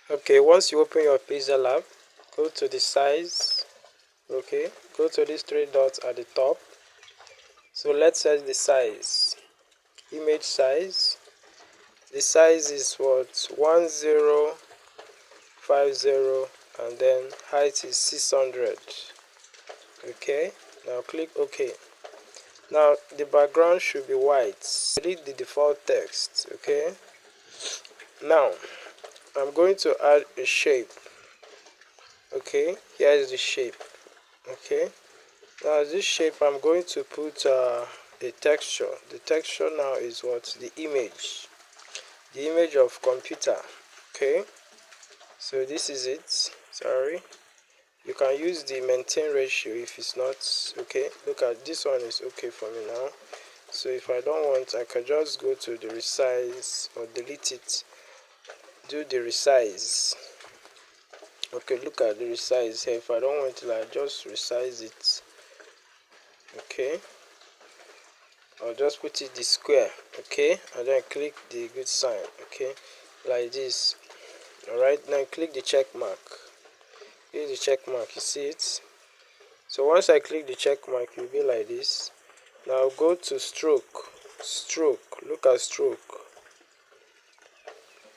Okay, once you open your PixelLab, go to the size. Okay, go to these three dots at the top. So let's set the size. Image size. The size is what? 1050, and then height is 600. Okay, now click OK. Now the background should be white. Delete the default text. Okay, now I'm going to add a shape. Okay, here is the shape. Okay, now this shape I'm going to put a texture. The texture now is what? The image of computer. Okay, so this is it. Sorry, you can use the maintain ratio if it's not okay. Look at this one, is okay for me now. So if I don't want, I can just go to the resize or delete it. Do the resize. Okay, look at the resize here. If I don't want it, I just resize it. Okay, I'll just put it the square. Okay, and then click the good sign. Okay, like this. All right, now click the check mark. Click the check mark. You see it? So once I click the check mark, it will be like this. Now go to stroke. Look at stroke.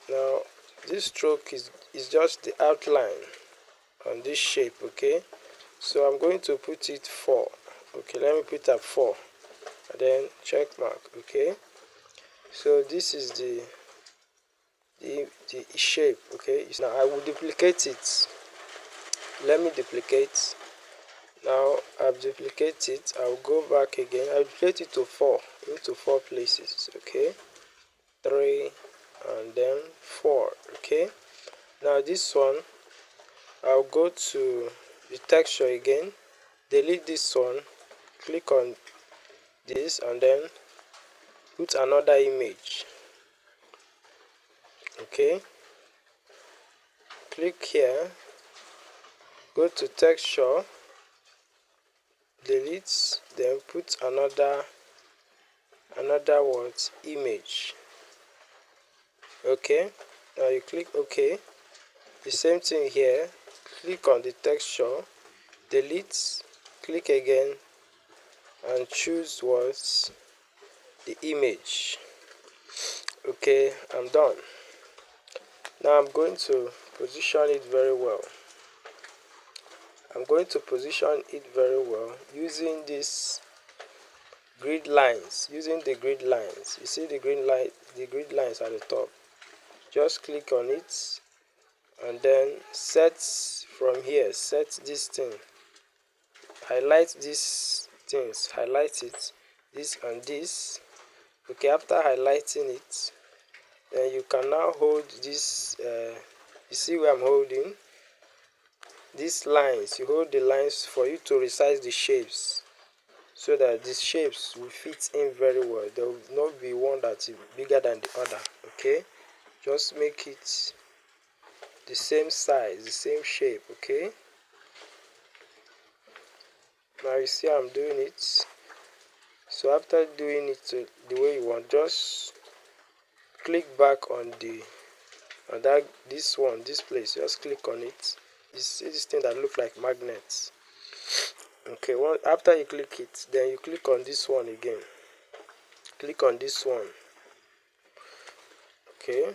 Now this stroke is just the outline on this shape. Okay, so I'm going to put it 4. Okay, let me put up 4 and then check mark. Okay, so this is the shape. Okay, now I will duplicate it. Let me duplicate. Now I've duplicated it. I'll go back again. I'll duplicate it to 4 into 4 places. Okay, 3 and then 4. Okay, now this one I'll go to the texture again, delete this one, click on this and then put another image. Okay, click here, go to texture, delete, then put another what? Image. Okay, now you click OK. The same thing here, click on the texture, delete, click again and choose what? The image. Okay, I'm done. Now I'm going to position it very well. I'm going to position it very well using this grid lines. Using the grid lines. You see the grid lines at the top. Just click on it and then set from here. Set this thing. Highlight these things. Highlight it. This and this. Okay, after highlighting it, then you can now hold this. You see where I'm holding these lines. You hold the lines for you to resize the shapes so that these shapes will fit in very well. There will not be one that is bigger than the other. Okay, just make it the same size, the same shape. Okay, now you see I'm doing it. So after doing it the way you want, just click back on this place. Just click on it. You see this thing that looks like magnets. Okay, well, after you click it, then you click on this one again. Click on this one. Okay,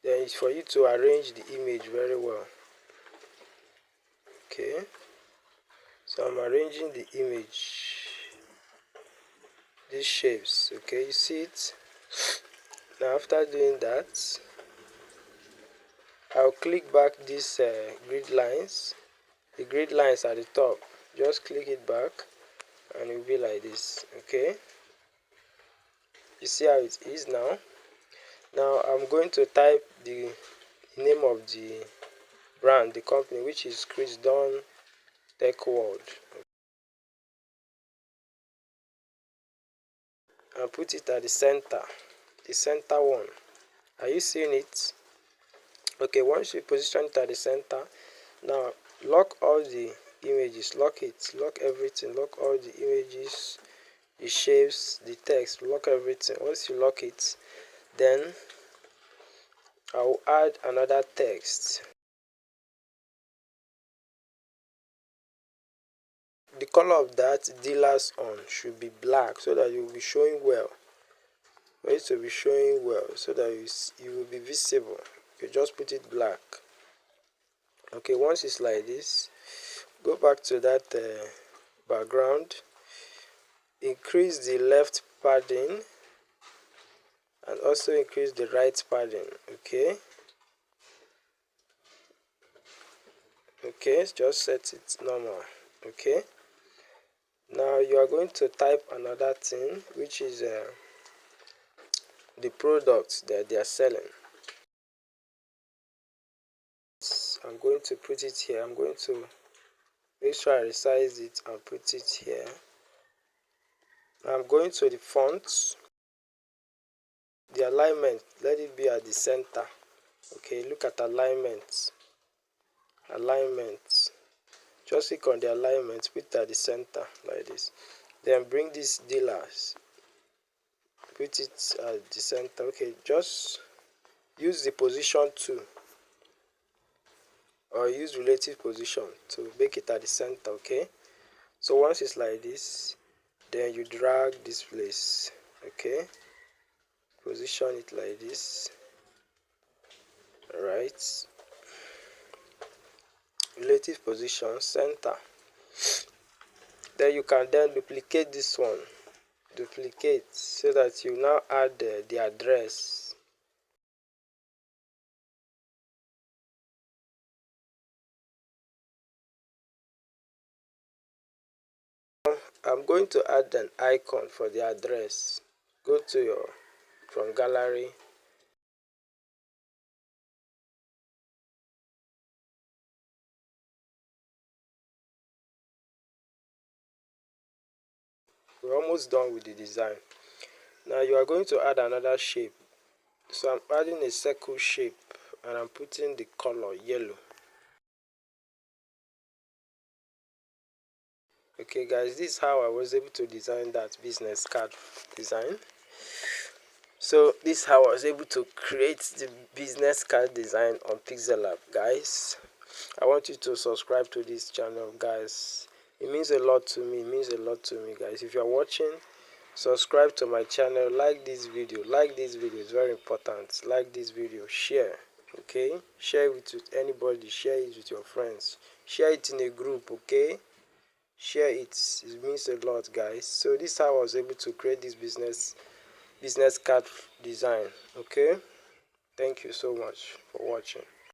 then it's for you to arrange the image very well. Okay, so I'm arranging the image, these shapes. Okay, you see it. Now after doing that, I'll click back these grid lines. The grid lines at the top, just click it back and it will be like this. Okay, you see how it is now. Now I'm going to type the name of the brand, the company, which is Chris Don Tech World, and put it at the center one. Are you seeing it? Okay, once you position it at the center, now lock all the images, lock everything, lock all the images, the shapes, the text, lock everything. Once you lock it, then I'll add another text. The color of that dealer's on should be black so that you'll be showing well. For it to be showing well so that you will be visible. You just put it black. Okay, once it's like this, go back to that background, increase the left padding and also increase the right padding. Okay, just set it normal. Okay, now you are going to type another thing, which is the products that they are selling. I'm going to put it here. I'm going to make sure I resize it and put it here. Now I'm going to the fonts. The alignment, let it be at the center. Okay, look at alignment. Just click on the alignment, put it at the center like this. Then bring these dealers, put it at the center. Okay, just use the position 2 or use relative position to make it at the center. Okay, so once it's like this, then you drag this place. Okay, position it like this. Alright, relative position, center. Then you can then duplicate this one, duplicate, so that you now add the address. I'm going to add an icon for the address. Go to your from gallery, we're almost done with the design. Now you are going to add another shape. So I'm adding a circle shape and I'm putting the color yellow. Okay guys, this is how I was able to design that business card design. So this is how I was able to create the business card design on PixelLab. Guys, I want you to subscribe to this channel, guys. It means a lot to me. It means a lot to me, guys. If you are watching, subscribe to my channel, like this video. It's very important. Like this video, share. Okay, share it with anybody, share it with your friends, share it in a group. Okay, share it. It means a lot, guys. So this is how I was able to create this business card design. Okay, thank you so much for watching.